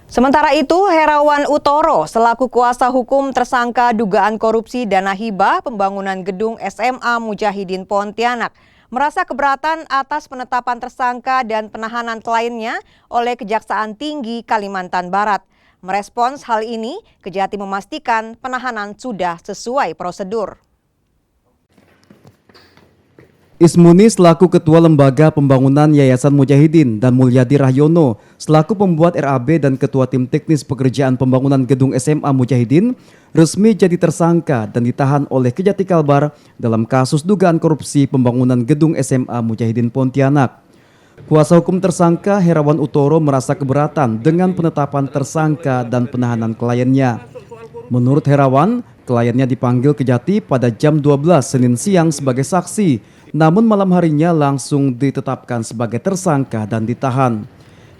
Sementara itu, Herawan Utoro selaku kuasa hukum tersangka dugaan korupsi dana hibah pembangunan gedung SMA Mujahidin Pontianak merasa keberatan atas penetapan tersangka dan penahanan kliennya oleh Kejaksaan Tinggi Kalimantan Barat. Merespons hal ini, Kejati memastikan penahanan sudah sesuai prosedur. Ismuni selaku Ketua Lembaga Pembangunan Yayasan Mujahidin dan Mulyadi Rahyono selaku pembuat RAB dan Ketua Tim Teknis Pekerjaan Pembangunan Gedung SMA Mujahidin resmi jadi tersangka dan ditahan oleh Kejati Kalbar dalam kasus dugaan korupsi pembangunan Gedung SMA Mujahidin Pontianak. Kuasa hukum tersangka Herawan Utoro merasa keberatan dengan penetapan tersangka dan penahanan kliennya. Menurut Herawan, kliennya dipanggil Kejati pada jam 12 Senin siang sebagai saksi. Namun malam harinya langsung ditetapkan sebagai tersangka dan ditahan.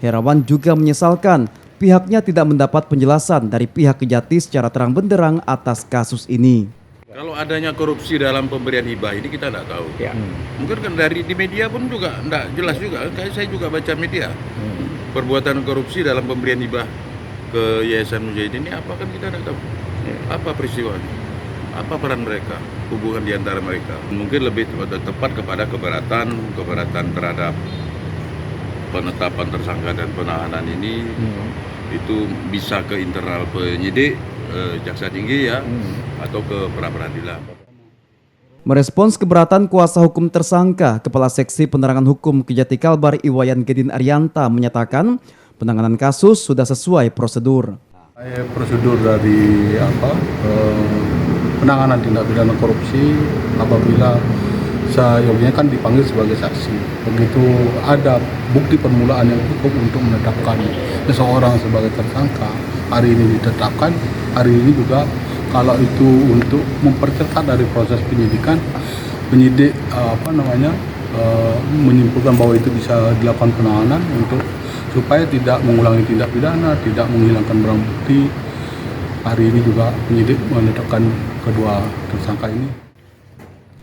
Herawan juga menyesalkan pihaknya tidak mendapat penjelasan dari pihak Kejati secara terang benderang atas kasus ini. Kalau adanya korupsi dalam pemberian hibah ini kita tidak tahu. Ya. Mungkin kan di media pun juga tidak jelas juga. Kayak saya juga baca media. Perbuatan korupsi dalam pemberian hibah ke Yayasan Mujahidin ini apa kan kita tidak tahu. Apa peristiwanya? Apa peran mereka, hubungan di antara mereka. Mungkin lebih tepat kepada keberatan terhadap penetapan tersangka dan penahanan ini itu bisa ke internal penyidik, jaksa tinggi ya, atau ke pra-peradilan. Merespons keberatan kuasa hukum tersangka, Kepala Seksi Penerangan Hukum Kejati Kalbar Iwayan Gedin Arianta menyatakan penanganan kasus sudah sesuai prosedur. Prosedur dari penanganan tindak pidana korupsi apabila seyogianya kan dipanggil sebagai saksi. Begitu ada bukti permulaan yang cukup untuk menetapkan seseorang sebagai tersangka, hari ini ditetapkan, hari ini juga kalau itu untuk mempercepat dari proses penyidikan, penyidik menyimpulkan bahwa itu bisa dilakukan penahanan untuk supaya tidak mengulangi tindak pidana, tidak menghilangkan barang bukti. Hari ini juga penyidik menetapkan kedua tersangka ini.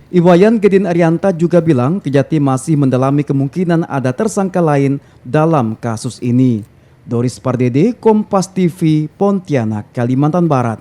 Iwayan Gedin Arianta juga bilang Kejati masih mendalami kemungkinan ada tersangka lain dalam kasus ini. Doris Pardede, Kompas TV, Pontianak, Kalimantan Barat.